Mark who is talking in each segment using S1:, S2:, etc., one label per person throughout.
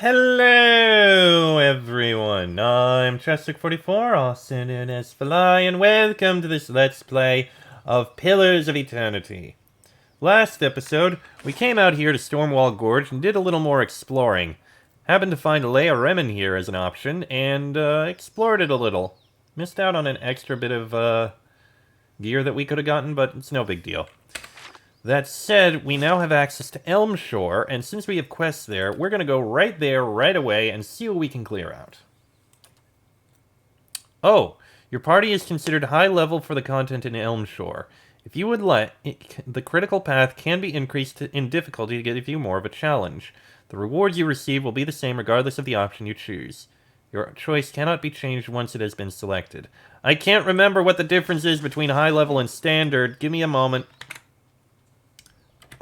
S1: Hello, everyone. I'm Chestic44, also known as Fly, and welcome to this Let's Play of Pillars of Eternity. Last episode, we came out here to Stormwall Gorge and did a little more exploring. Happened to find Leia Remen here as an option, and explored it a little. Missed out on an extra bit of gear that we could have gotten, but it's no big deal. That said, we now have access to Elmshore, and since we have quests there, we're going to go right there, right away, and see what we can clear out. Oh, your party is considered high level for the content in Elmshore. If you would let, the critical path can be increased in difficulty to give you more of a challenge. The rewards you receive will be the same regardless of the option you choose. Your choice cannot be changed once it has been selected. I can't remember what the difference is between high level and standard. Give me a moment.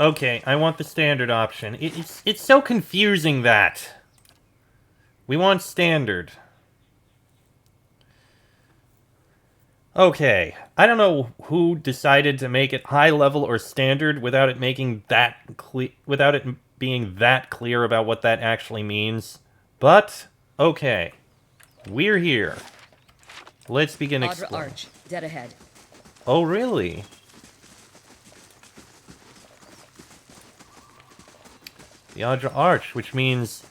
S1: Okay, I want the standard option. It's so confusing that. We want standard. Okay, I don't know who decided to make it high level or standard without it making that without it being that clear about what that actually means. But okay, we're here. Let's begin exploring.
S2: Arch, dead ahead.
S1: Oh, really? The Audra Arch, which means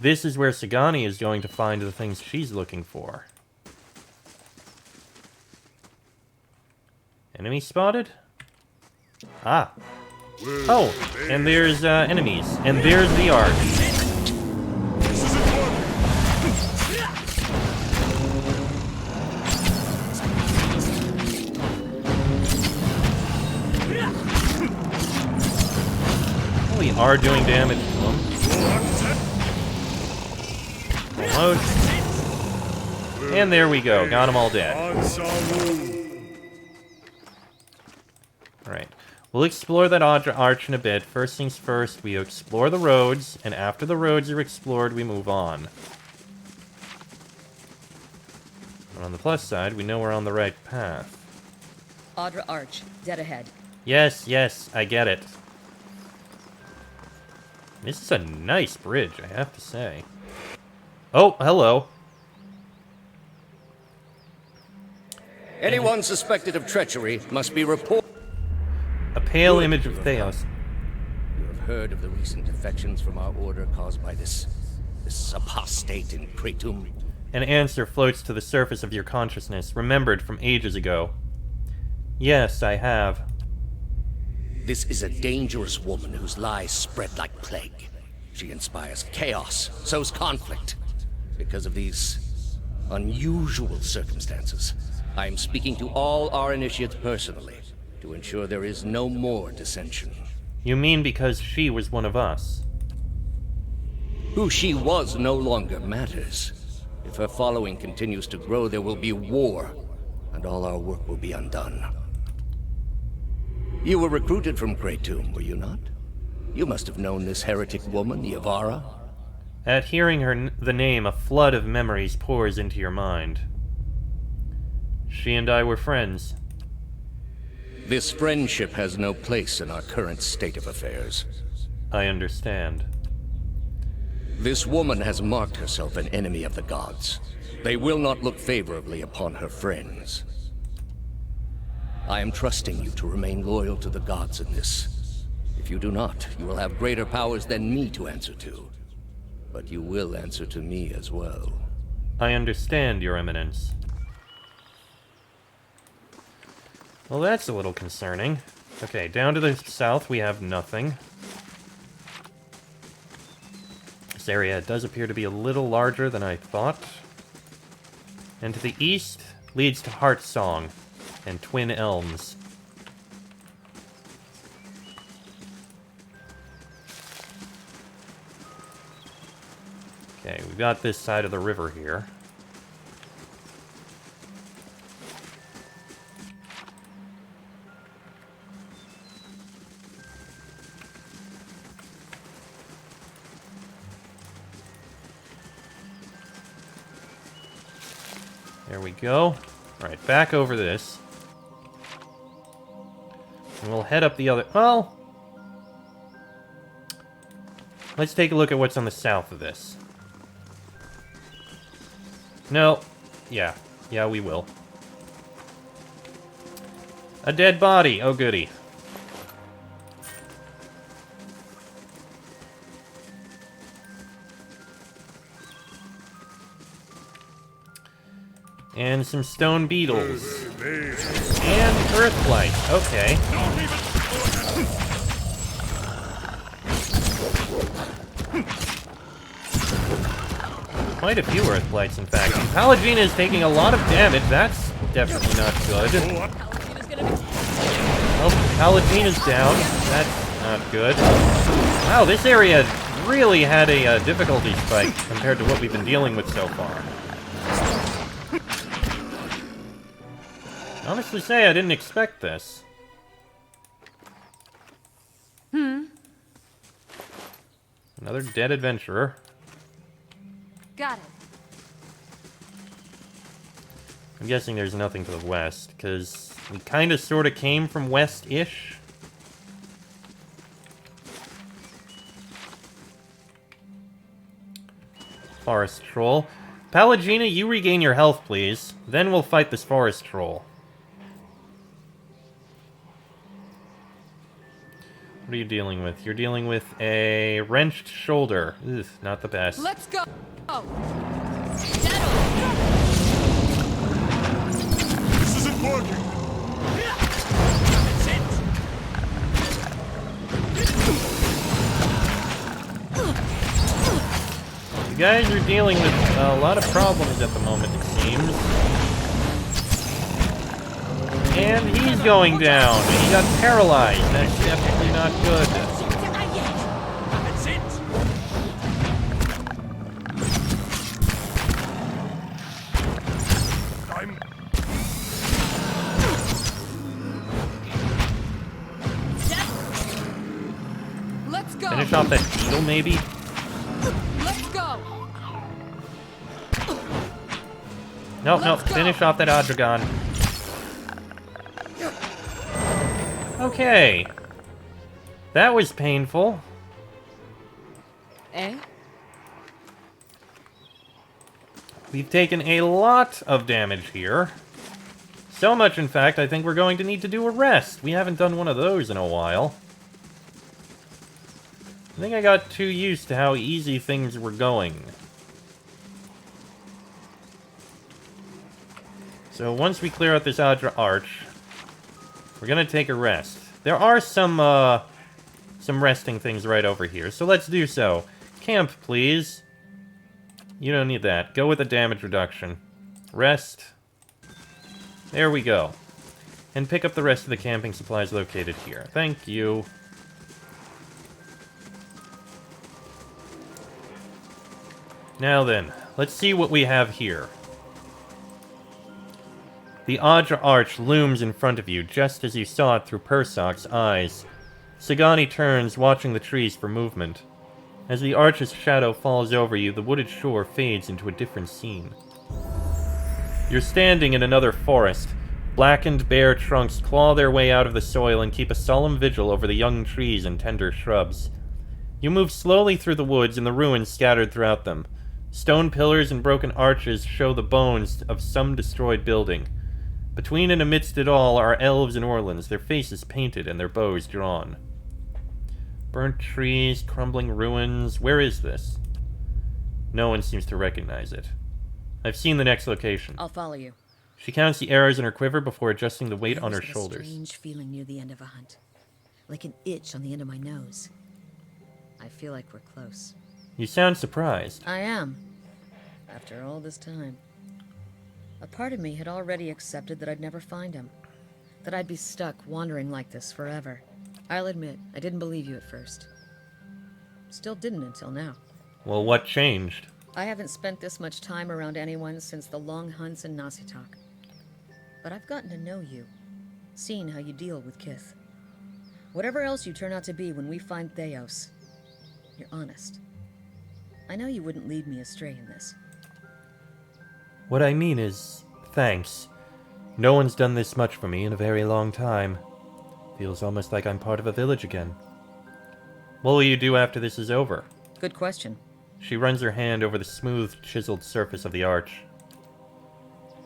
S1: this is where Sagani is going to find the things she's looking for. Enemy spotted? Ah. Oh, and there's enemies. And there's the Arch. We are doing damage to them. Almost. And there we go. Got them all dead. Alright. We'll explore that Audra Arch in a bit. First things first, we explore the roads, and after the roads are explored, we move on. And on the plus side, we know we're on the right path.
S2: Audra Arch, dead ahead.
S1: Yes, I get it. This is a nice bridge, I have to say. Oh, hello.
S3: Anyone suspected of treachery must be reported.
S1: A pale image of Theos.
S3: You have heard of the recent defections from our order caused by this apostate in Kratum?
S1: An answer floats to the surface of your consciousness, remembered from ages ago. Yes, I have.
S3: This is a dangerous woman whose lies spread like plague. She inspires chaos, sows conflict. Because of these unusual circumstances, I am speaking to all our initiates personally to ensure there is no more dissension.
S1: You mean because she was one of us?
S3: Who she was no longer matters. If her following continues to grow, there will be war, and all our work will be undone. You were recruited from Kratum, were you not? You must have known this heretic woman, Yavara.
S1: At hearing the name, a flood of memories pours into your mind. She and I were friends.
S3: This friendship has no place in our current state of affairs.
S1: I understand.
S3: This woman has marked herself an enemy of the gods. They will not look favorably upon her friends. I am trusting you to remain loyal to the gods in this. If you do not, you will have greater powers than me to answer to. But you will answer to me as well.
S1: I understand, Your Eminence. Well, that's a little concerning. Okay, down to the south we have nothing. This area does appear to be a little larger than I thought. And to the east leads to Heartsong and Twin Elms. Okay, we've got this side of the river here. There we go. Alright, back over this. And we'll head up the other... Well... Let's take a look at what's on the south of this. No. Yeah. Yeah, we will. A dead body. Oh, goody. And some stone beetles. And earthblight. Okay. Quite a few earthblights, in fact. And Pallegina is taking a lot of damage. That's definitely not good. Well, Pallegina's down. That's not good. Wow, this area really had a difficulty spike compared to what we've been dealing with so far. Honestly say, I didn't expect this. Another dead adventurer.
S2: Got it.
S1: I'm guessing there's nothing to the west, because we kind of sort of came from west-ish. Forest troll. Pallegina, you regain your health, please. Then we'll fight this forest troll. What are you dealing with? You're dealing with a wrenched shoulder. Ugh, not the best.
S2: Let's go.
S4: This isn't working.
S2: That's it.
S1: You guys are dealing with a lot of problems at the moment, it seems. And he's going down. He got paralyzed. That's definitely not good.
S4: That's it. I'm...
S2: Let's go.
S1: Finish off that beetle, maybe?
S2: Let's go.
S1: No,
S2: Let's go.
S1: finish off that Odragon. Okay. That was painful.
S2: Eh?
S1: We've taken a lot of damage here. So much, in fact, I think we're going to need to do a rest. We haven't done one of those in a while. I think I got too used to how easy things were going. So once we clear out this Adra Arch, we're gonna take a rest. There are some resting things right over here, so let's do so. Camp, please. You don't need that. Go with the damage reduction. Rest. There we go. And pick up the rest of the camping supplies located here. Thank you. Now then, let's see what we have here. The Adra Arch looms in front of you, just as you saw it through Persoc's eyes. Sagani turns, watching the trees for movement. As the arch's shadow falls over you, the wooded shore fades into a different scene. You're standing in another forest. Blackened, bare trunks claw their way out of the soil and keep a solemn vigil over the young trees and tender shrubs. You move slowly through the woods and the ruins scattered throughout them. Stone pillars and broken arches show the bones of some destroyed building. Between and amidst it all are elves and orlans, their faces painted and their bows drawn. Burnt trees, crumbling ruins. Where is this? No one seems to recognize it. I've seen the next location.
S2: I'll follow you.
S1: She counts the arrows in her quiver before adjusting the weight on her
S2: There's a
S1: shoulders.
S2: strange feeling near the end of a hunt. Like an itch on the end of my nose. I feel like we're close.
S1: You sound surprised.
S2: I am. After all this time. A part of me had already accepted that I'd never find him. That I'd be stuck wandering like this forever. I'll admit, I didn't believe you at first. Still didn't until now.
S1: Well, what changed?
S2: I haven't spent this much time around anyone since the long hunts in Nasitok. But I've gotten to know you. Seen how you deal with Kith. Whatever else you turn out to be when we find Theos, you're honest. I know you wouldn't lead me astray in this.
S1: What I mean is, thanks. No one's done this much for me in a very long time. Feels almost like I'm part of a village again. What will you do after this is over?
S2: Good question.
S1: She runs her hand over the smooth, chiseled surface of the arch.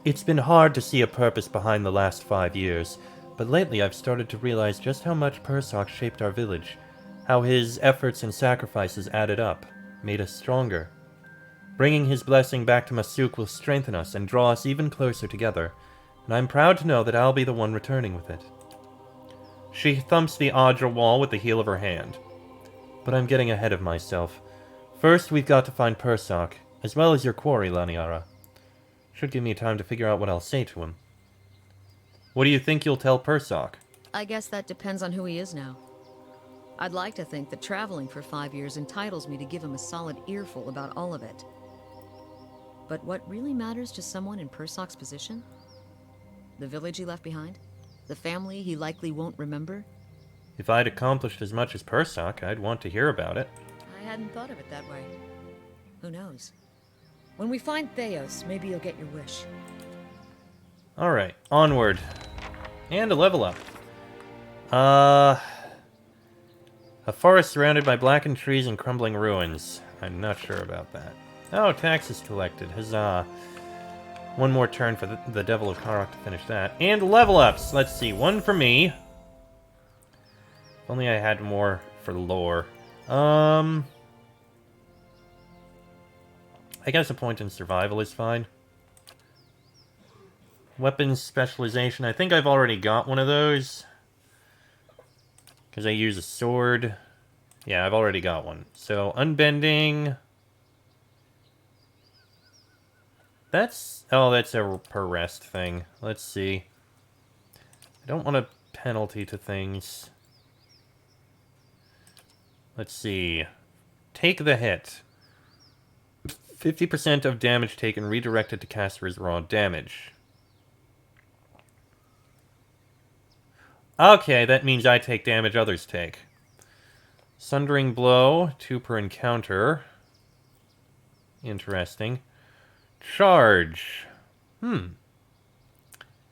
S1: It's been hard to see a purpose behind the last 5 years, but lately I've started to realize just how much Persok shaped our village, how his efforts and sacrifices added up, made us stronger. Bringing his blessing back to Masuk will strengthen us and draw us even closer together, and I'm proud to know that I'll be the one returning with it. She thumps the Adra wall with the heel of her hand. But I'm getting ahead of myself. First, we've got to find Persok, as well as your quarry, Laniara. Should give me time to figure out what I'll say to him. What do you think you'll tell Persok?
S2: I guess that depends on who he is now. I'd like to think that traveling for 5 years entitles me to give him a solid earful about all of it. But what really matters to someone in Persok's position? The village he left behind? The family he likely won't remember?
S1: If I'd accomplished as much as Persok, I'd want to hear about it.
S2: I hadn't thought of it that way. Who knows? When we find Theos, maybe you'll get your wish.
S1: Alright, onward. And a level up. A forest surrounded by blackened trees and crumbling ruins. I'm not sure about that. Oh, taxes collected. Huzzah. One more turn for the Devil of Karok to finish that. And level ups! Let's see, one for me. If only I had more for lore. I guess a point in survival is fine. Weapons specialization. I think I've already got one of those. Because I use a sword. Yeah, I've already got one. So, unbending. That's... Oh, that's a per rest thing. Let's see. I don't want a penalty to things. Let's see. Take the hit. 50% of damage taken redirected to caster's raw damage. Okay, that means I take damage others take. Sundering Blow, 2 per encounter. Interesting. Charge.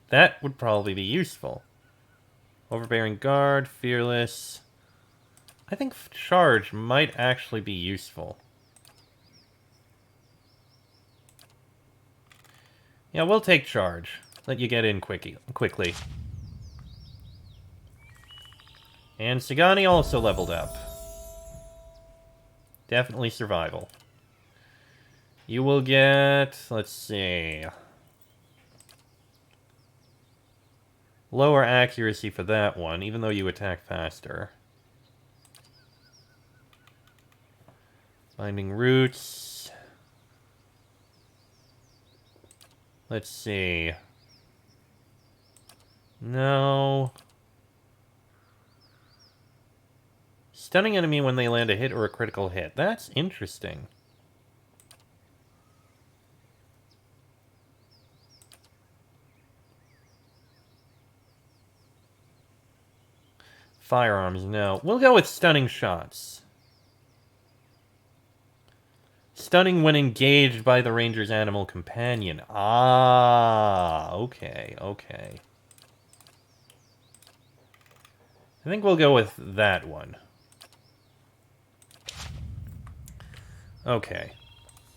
S1: That would probably be useful. Overbearing Guard, Fearless. I think Charge might actually be useful. Yeah, we'll take Charge. Let you get in quickly. And Sagani also leveled up. Definitely survival. You will get... let's see... lower accuracy for that one, even though you attack faster. Binding Roots... let's see... no... Stunning enemy when they land a hit or a critical hit. That's interesting. Firearms, no. We'll go with stunning shots. Stunning when engaged by the ranger's animal companion. Ah, okay. I think we'll go with that one. Okay.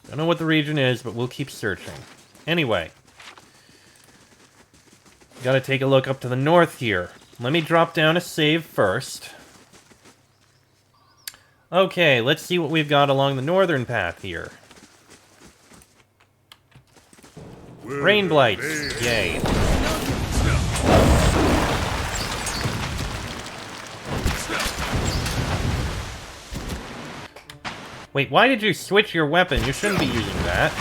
S1: Don't know what the region is, but we'll keep searching. Anyway. Gotta take a look up to the north here. Let me drop down a save first. Okay, let's see what we've got along the northern path here. Rain Blights. Yay. Wait, why did you switch your weapon? You shouldn't be using that.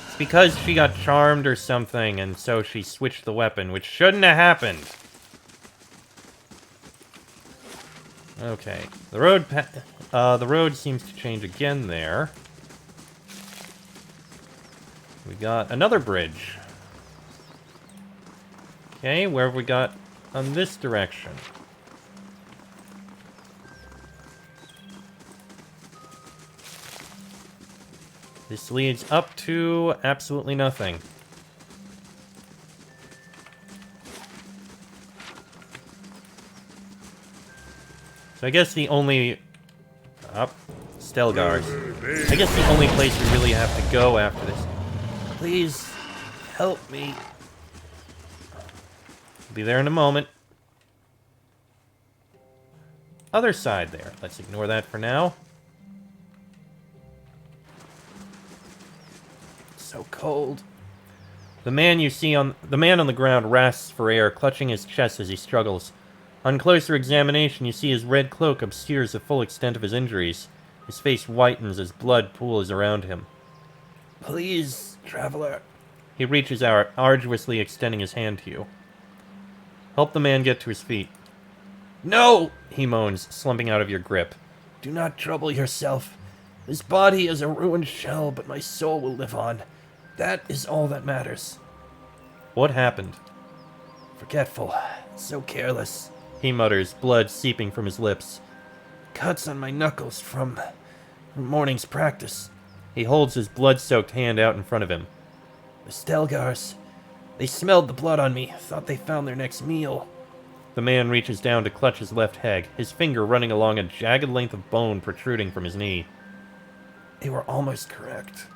S1: It's because she got charmed or something, and so she switched the weapon, which shouldn't have happened. Okay. The road seems to change again there. We got another bridge. Okay, where have we got on this direction? This leads up to absolutely nothing. So I guess the only... Stelgars. I guess the only place we really have to go after this. Please, help me. I'll be there in a moment. Other side there. Let's ignore that for now. It's so cold. The man on the ground rasps for air, clutching his chest as he struggles. On closer examination, you see his red cloak obscures the full extent of his injuries. His face whitens as blood pools around him. Please, traveler. He reaches out, arduously extending his hand to you. Help the man get to his feet. No! He moans, slumping out of your grip. Do not trouble yourself. This body is a ruined shell, but my soul will live on. That is all that matters. What happened? Forgetful. So careless. He mutters, blood seeping from his lips. Cuts on my knuckles from morning's practice. He holds his blood-soaked hand out in front of him. The Stelgars. They smelled the blood on me, thought they found their next meal. The man reaches down to clutch his left leg, his finger running along a jagged length of bone protruding from his knee. They were almost correct.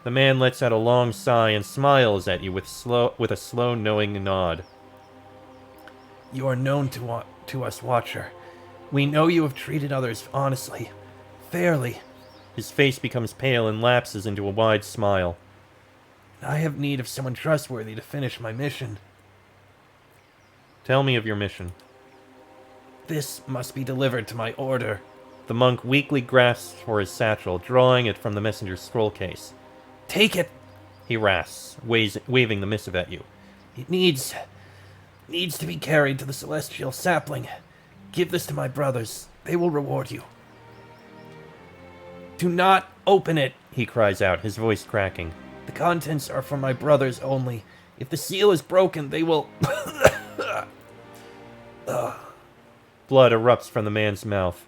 S1: The man lets out a long sigh and smiles at you with a slow, knowing nod. You are known to us, Watcher. We know you have treated others honestly, fairly. His face becomes pale and lapses into a wide smile. I have need of someone trustworthy to finish my mission. Tell me of your mission. This must be delivered to my order. The monk weakly grasps for his satchel, drawing it from the messenger's scroll case. Take it, he rasps, waving the missive at you. It needs to be carried to the celestial sapling. Give this to my brothers. They will reward you. Do not open it, he cries out, his voice cracking. The contents are for my brothers only. If the seal is broken, they will... Blood erupts from the man's mouth.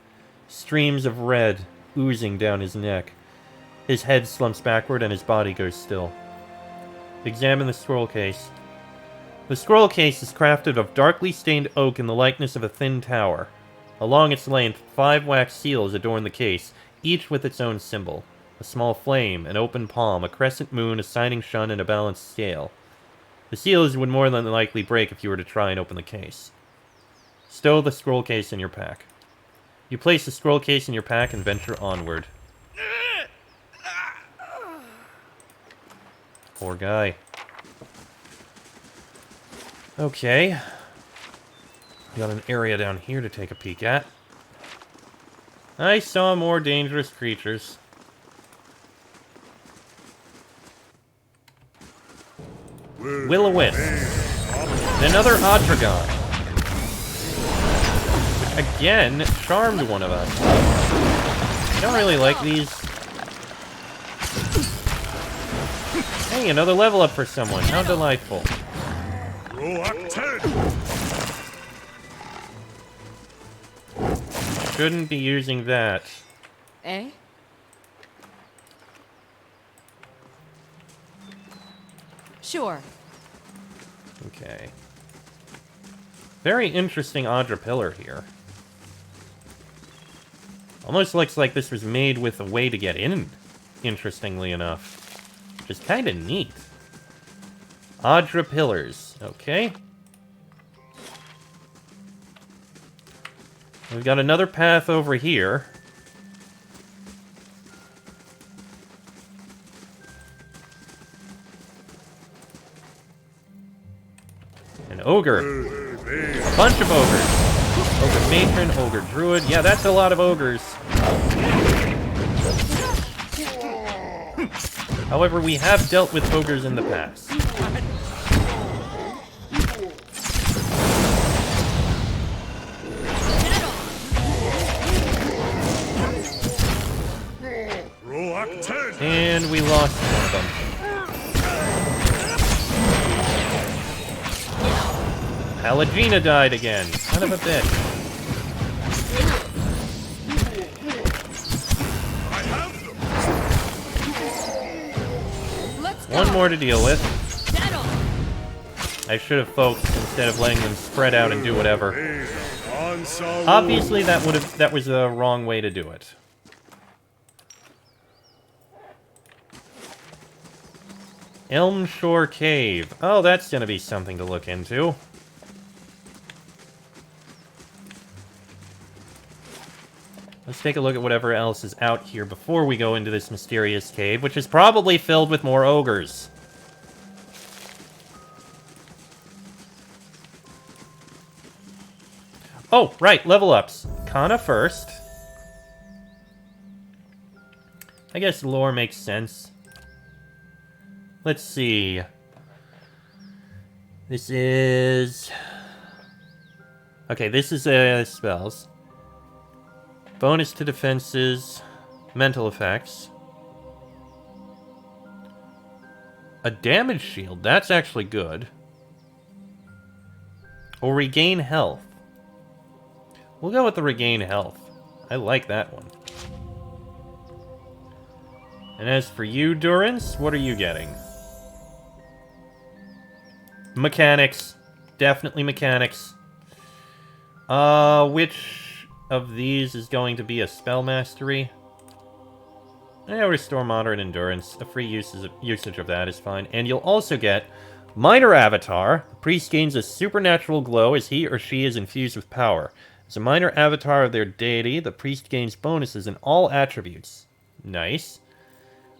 S1: Streams of red oozing down his neck. His head slumps backward and his body goes still. Examine the scroll case. The scroll case is crafted of darkly stained oak in the likeness of a thin tower. Along its length, 5 wax seals adorn the case, each with its own symbol. A small flame, an open palm, a crescent moon, a shining sun, and a balanced scale. The seals would more than likely break if you were to try and open the case. Stow the scroll case in your pack. You place the scroll case in your pack and venture onward. Poor guy. Okay. We got an area down here to take a peek at. I saw more dangerous creatures. Will-o-wisp. Another Odragon. Which, again, charmed one of us. I don't really like these. Hey, another level up for someone. How delightful. Shouldn't be using that.
S5: Eh? Sure.
S1: Okay. Very interesting Audra pillar here. Almost looks like this was made with a way to get in, interestingly enough. Which is kind of neat. Audra pillars. Okay. We've got another path over here. An ogre. A bunch of ogres. Ogre matron, ogre druid. Yeah, that's a lot of ogres. However, we have dealt with ogres in the past. And we lost one of them. Pallegina died again. Son of a bitch. One more to deal with. I should have focused instead of letting them spread out and do whatever. Obviously, that was the wrong way to do it. Elmshore Cave. Oh, that's gonna be something to look into. Let's take a look at whatever else is out here before we go into this mysterious cave, which is probably filled with more ogres. Oh, right, level ups. Kana first. I guess lore makes sense. Let's see. This is... Okay, this is spells. Bonus to defenses, mental effects. A damage shield, that's actually good. Or regain health. We'll go with the regain health. I like that one. And as for you, Durance, what are you getting? Mechanics. Definitely mechanics. Which of these is going to be a spell mastery? Restore moderate endurance. A free usage of that is fine. And you'll also get minor avatar. The priest gains a supernatural glow as he or she is infused with power. As a minor avatar of their deity, the priest gains bonuses in all attributes. Nice.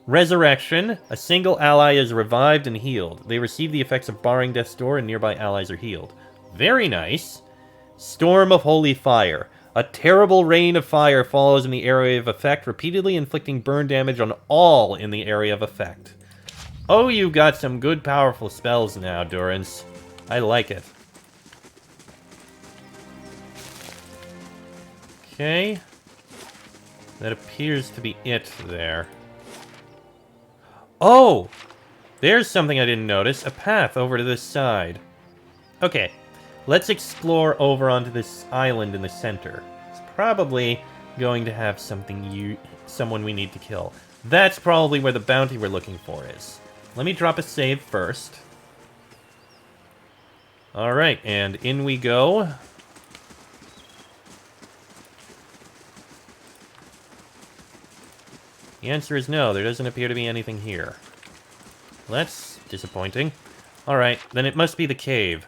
S1: Resurrection. A single ally is revived and healed. They receive the effects of barring death's door and nearby allies are healed. Very nice. Storm of Holy Fire. A terrible rain of fire follows in the area of effect, repeatedly inflicting burn damage on all in the area of effect. Oh, you got some good powerful spells now, Durance. I like it. Okay. That appears to be it there. Oh! There's something I didn't notice. A path over to this side. Okay. Let's explore over onto this island in the center. It's probably going to have someone we need to kill. That's probably where the bounty we're looking for is. Let me drop a save first. Alright, and in we go. The answer is no, there doesn't appear to be anything here. That's disappointing. Alright, then it must be the cave.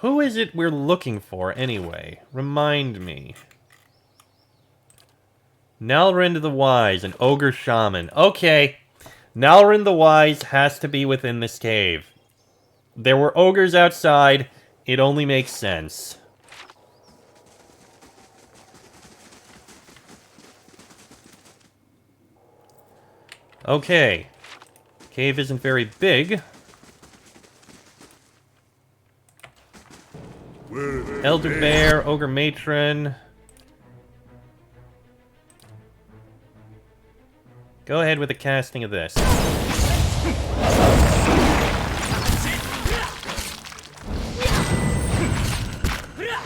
S1: Who is it we're looking for, anyway? Remind me. Nalrind the Wise, an ogre shaman. Okay. Nalrind the Wise has to be within this cave. There were ogres outside. It only makes sense. Okay. Cave isn't very big. Elder Bear, Ogre Matron. Go ahead with the casting of this.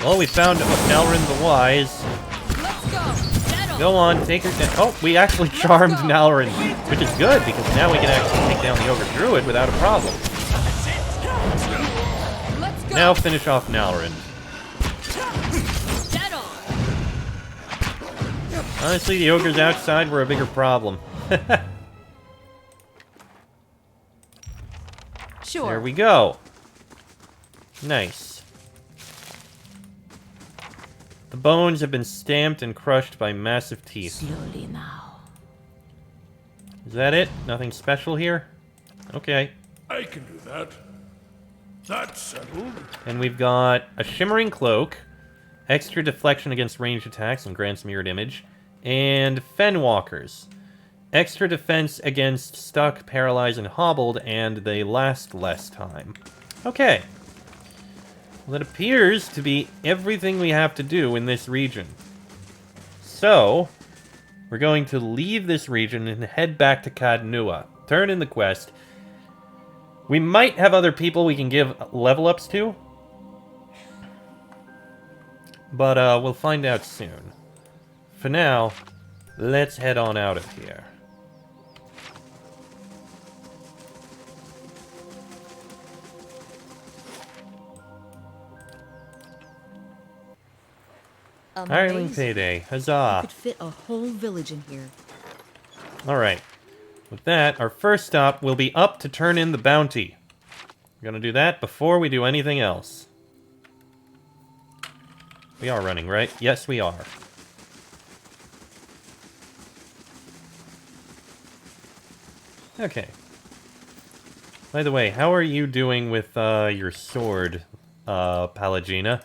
S1: Well, we found Nalrind the Wise. Go on, take her down. Oh, we actually charmed Nalrind, which is good, because now we can actually take down the Ogre Druid without a problem. Now finish off Nalrind. Honestly, the ogres outside were a bigger problem.
S5: Sure.
S1: There we go. Nice. The bones have been stamped and crushed by massive teeth.
S5: Slowly now.
S1: Is that it? Nothing special here? Okay.
S4: I can do that. That's settled.
S1: And we've got a shimmering cloak, extra deflection against ranged attacks and grants mirrored image, and Fenwalkers. Extra defense against stuck, paralyzed, and hobbled, and they last less time. Okay. Well, that appears to be everything we have to do in this region. So, we're going to leave this region and head back to Cadnua. Turn in the quest. We might have other people we can give level ups to. But we'll find out soon. For now, let's head on out of here. Hireling
S2: Amazing.
S1: payday.
S2: You
S1: Huzzah.
S2: could fit a whole village in here.
S1: Alright. With that, our first stop will be up to turn in the bounty. We're gonna do that before we do anything else. We are running, right? Yes, we are. Okay. By the way, how are you doing with your sword, Palagina?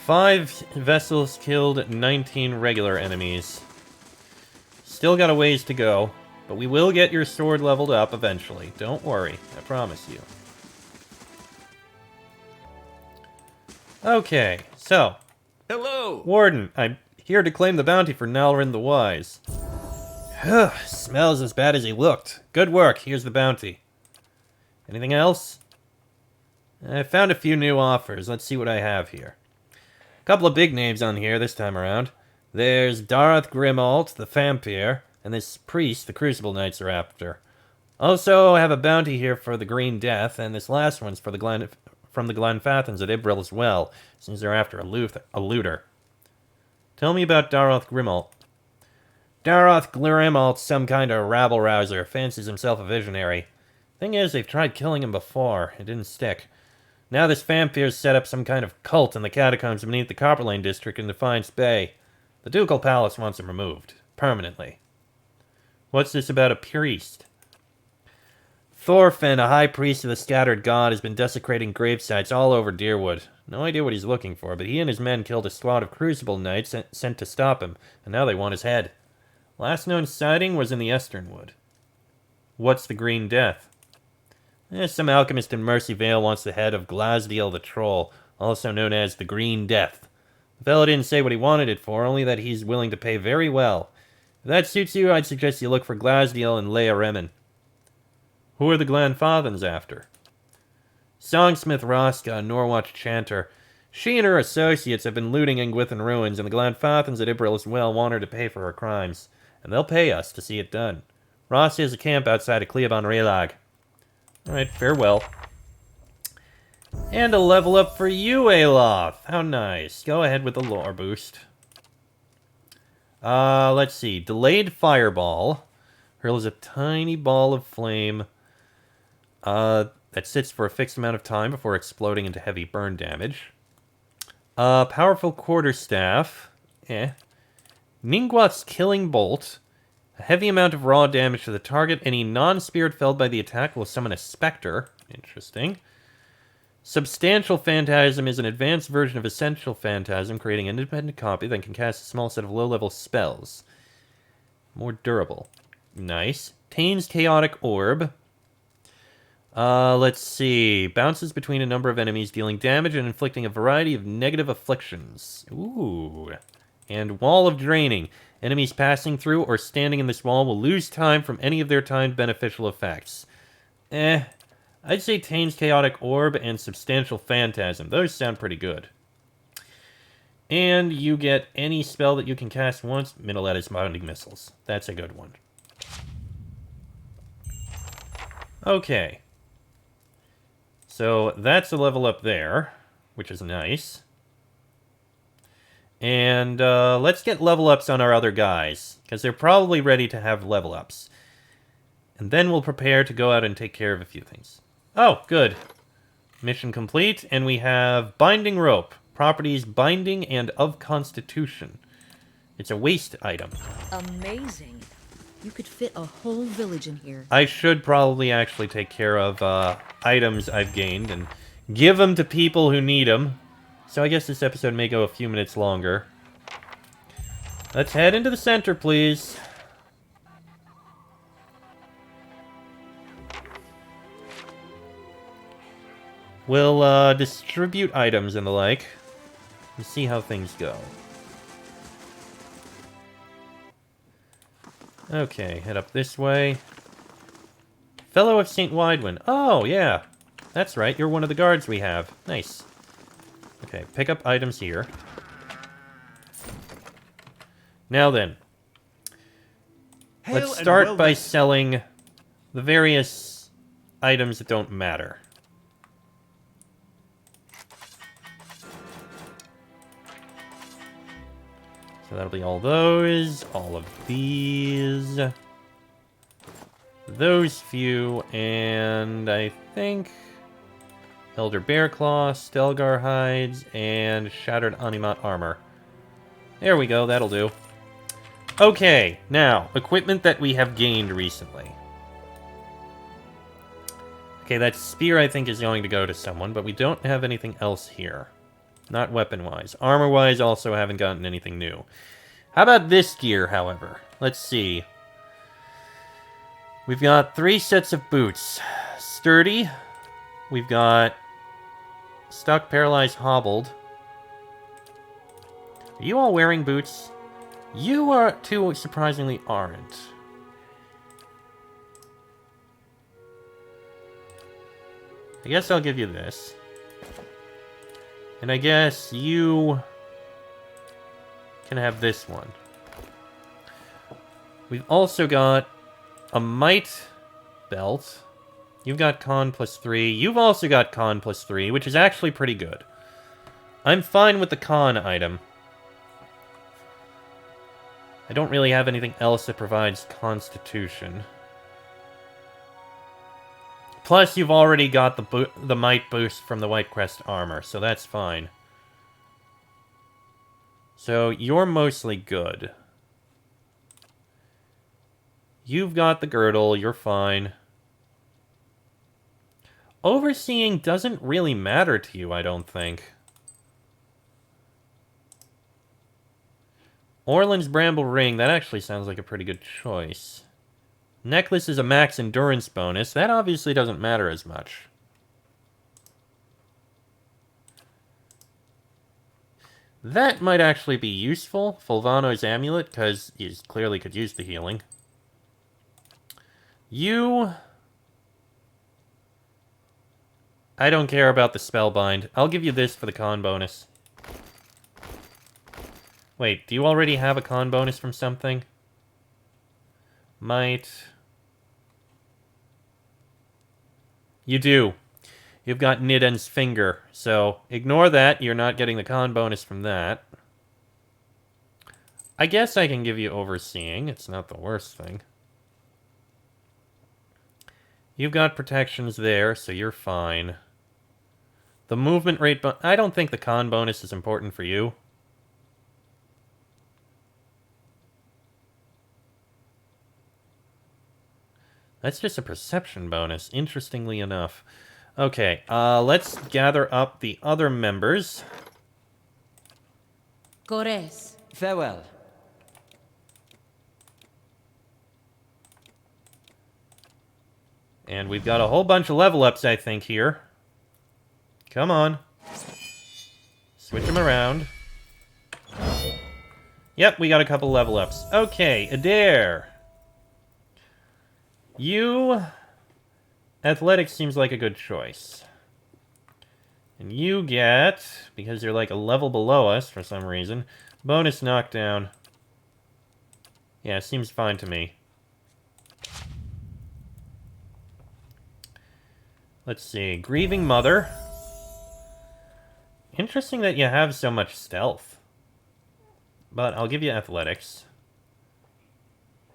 S1: 5 vessels killed, 19 regular enemies. Still got a ways to go, but we will get your sword leveled up eventually. Don't worry, I promise you. Okay, so.
S3: Hello!
S1: Warden, I'm here to claim the bounty for Nalrin the Wise. Smells as bad as he looked. Good work, here's the bounty. Anything else? I found a few new offers. Let's see what I have here. A couple of big names on here this time around. There's Darth Grimalt, the Vampire, and this priest the Crucible Knights are after. Also, I have a bounty here for the Green Death, and this last one's for the from the Glenfathans at Ibril as well, since they're after a looter. Tell me about Daroth Grimalt. Daroth Grimalt's some kind of rabble-rouser, fancies himself a visionary. Thing is, they've tried killing him before. It didn't stick. Now this vampire's set up some kind of cult in the catacombs beneath the Copperlane district in Defiance Bay. The Ducal Palace wants him removed. Permanently. What's this about a priest? Thorfinn, a high priest of the Scattered God, has been desecrating gravesites all over Deerwood. No idea what he's looking for, but he and his men killed a squad of Crucible Knights sent to stop him, and now they want his head. Last known sighting was in the Esternwood. What's the Green Death? Some alchemist in Mercy Vale wants the head of Glasdiel the Troll, also known as the Green Death. The fellow didn't say what he wanted it for, only that he's willing to pay very well. If that suits you, I'd suggest you look for Glasdiel and Leia Remen. Who are the Glenfathans after? Songsmith Raska, a Norwatch chanter. She and her associates have been looting Engwithan ruins, and the Glenfathans at Ibril as well want her to pay for her crimes. And they'll pay us to see it done. Raska has a camp outside of Cleobon Relag. Alright, farewell. And a level up for you, Aloth. How nice. Go ahead with the lore boost. Let's see. Delayed Fireball. Hurls a tiny ball of flame that sits for a fixed amount of time before exploding into heavy burn damage. Powerful Quarterstaff. Ningguath's Killing Bolt. A heavy amount of raw damage to the target. Any non-spirit felled by the attack will summon a Spectre. Interesting. Substantial Phantasm is an advanced version of Essential Phantasm, creating an independent copy that can cast a small set of low-level spells. More durable. Nice. Tain's Chaotic Orb. Let's see. Bounces between a number of enemies, dealing damage and inflicting a variety of negative afflictions. Ooh. And Wall of Draining. Enemies passing through or standing in this wall will lose time from any of their timed beneficial effects. I'd say Tain's Chaotic Orb and Substantial Phantasm. Those sound pretty good. And you get any spell that you can cast once. Middle-Edis Binding Missiles. That's a good one. Okay. So that's a level up there, which is nice. And let's get level ups on our other guys, because they're probably ready to have level ups. And then we'll prepare to go out and take care of a few things. Oh, good. Mission complete, and we have Binding Rope. Properties Binding and of Constitution. It's a waste item.
S2: Amazing. You could fit a whole village in here.
S1: I should probably actually take care of items I've gained and give them to people who need them. So I guess this episode may go a few minutes longer. Let's head into the center, please. We'll distribute items and the like, and see how things go. Okay, head up this way. Fellow of St. Widewin. Oh, yeah. That's right, you're one of the guards we have. Nice. Okay, pick up items here. Now then. Let's start by selling the various items that don't matter. So that'll be all those, all of these. those few, and I think Elder Bearclaw, Stelgar hides, and Shattered Animat armor. There we go, that'll do. Okay, now, equipment that we have gained recently. Okay, that spear I think is going to go to someone, but we don't have anything else here. Not weapon-wise. Armor-wise, also haven't gotten anything new. How about this gear, however? Let's see. We've got 3 sets of boots. Sturdy. We've got stuck, paralyzed, hobbled. Are you all wearing boots? You are two surprisingly aren't. I guess I'll give you this. And I guess you can have this one. We've also got a might belt. You've got con +3. You've also got con +3, which is actually pretty good. I'm fine with the con item. I don't really have anything else that provides constitution. Plus, you've already got the might boost from the White Crest armor, so that's fine. So, you're mostly good. You've got the girdle, you're fine. Overseeing doesn't really matter to you, I don't think. Orland's Bramble Ring, that actually sounds like a pretty good choice. Necklace is a max endurance bonus. That obviously doesn't matter as much. That might actually be useful. Fulvano's Amulet, because he clearly could use the healing. You... I don't care about the Spellbind. I'll give you this for the con bonus. Wait, do you already have a con bonus from something? Might... You do. You've got Niden's Finger, so ignore that. You're not getting the con bonus from that. I guess I can give you Overseeing. It's not the worst thing. You've got protections there, so you're fine. The movement rate... I don't think the con bonus is important for you. That's just a perception bonus, interestingly enough. Okay, let's gather up the other members.
S5: Gores.
S6: Farewell.
S1: And we've got a whole bunch of level ups, I think, here. Come on. Switch them around. Yep, we got a couple level ups. Okay, Adair. You... Athletics seems like a good choice. And you get, because you're like a level below us for some reason, bonus knockdown. Yeah, seems fine to me. Let's see. Grieving Mother. Interesting that you have so much stealth. But I'll give you athletics.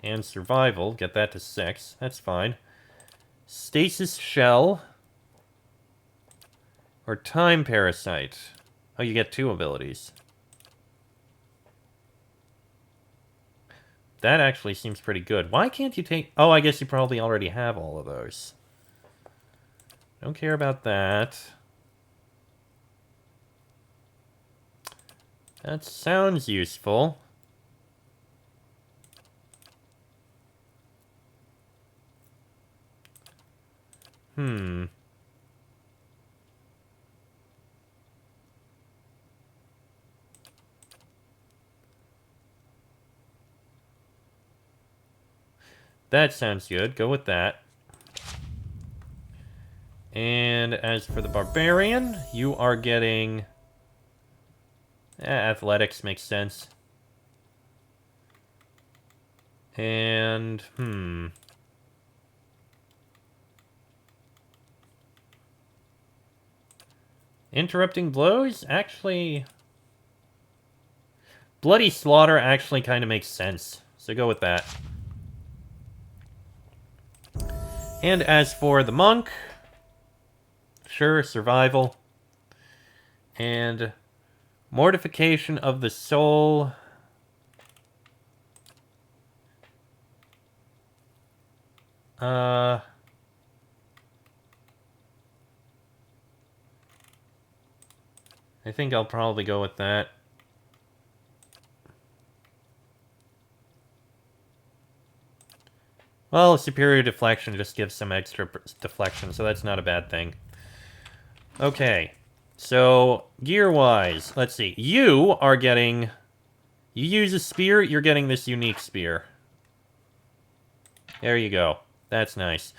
S1: And survival. Get that to 6. That's fine. Stasis Shell. Or Time Parasite. Oh, you get 2 abilities. That actually seems pretty good. Why can't you take... Oh, I guess you probably already have all of those. Don't care about that. That sounds useful. That sounds good. Go with that. And as for the Barbarian, you are getting... athletics makes sense. And, Interrupting Blows? Actually... Bloody Slaughter actually kind of makes sense. So go with that. And as for the monk, sure, survival. And mortification of the soul. I think I'll probably go with that. Well, superior deflection just gives some extra deflection, so that's not a bad thing. Okay, so gear-wise, let's see. You are getting... You use a spear, you're getting this unique spear. There you go. That's nice.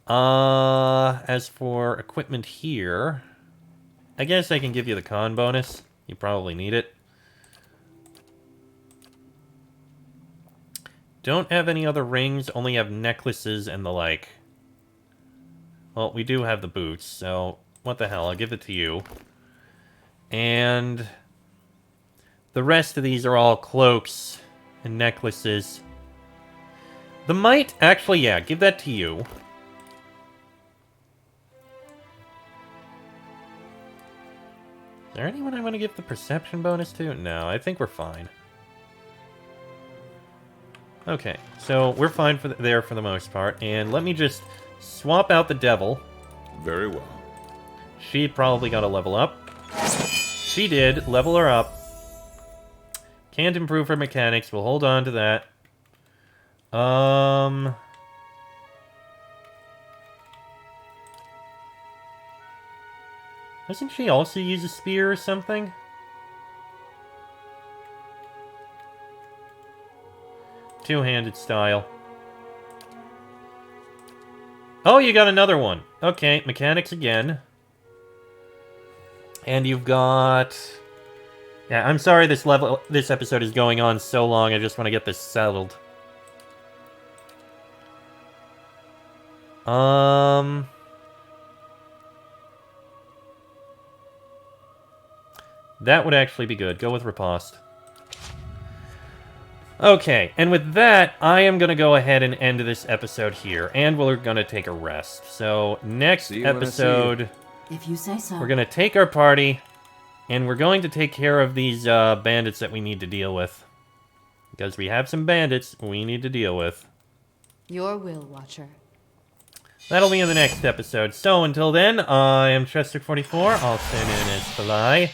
S1: As for equipment here... I guess I can give you the con bonus. You probably need it. Don't have any other rings, only have necklaces and the like. Well, we do have the boots, so what the hell, I'll give it to you. And the rest of these are all cloaks and necklaces. The might, actually, yeah, give that to you. Is there anyone I want to give the perception bonus to? No, I think we're fine. Okay, so we're fine there for the most part. And let me just swap out the devil.
S4: Very well.
S1: She probably got a level up. She did. Level her up. Can't improve her mechanics. We'll hold on to that. Doesn't she also use a spear or something? Two-handed style. Oh, you got another one. Okay, mechanics again. And you've got... Yeah, I'm sorry this episode is going on so long. I just want to get this settled. That would actually be good. Go with riposte. Okay, and with that, I am going to go ahead and end this episode here, and we're going to take a rest. So, next episode,
S5: If you say so.
S1: we're going to take our party, and we're going to take care of these bandits that we need to deal with. Because we have some bandits we need to deal with.
S5: Your will, Watcher.
S1: That'll be in the next episode. So, until then, I am Chester44, also known as Falai.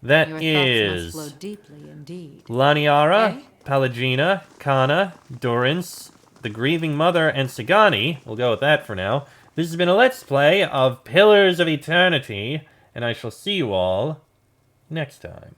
S1: That
S5: Your
S1: is
S5: thoughts must flow deeply indeed.
S1: Laniara,
S5: Eh?
S1: Palagina, Kana, Durance, the Grieving Mother, and Sagani. We'll go with that for now. This has been a Let's Play of Pillars of Eternity, and I shall see you all next time.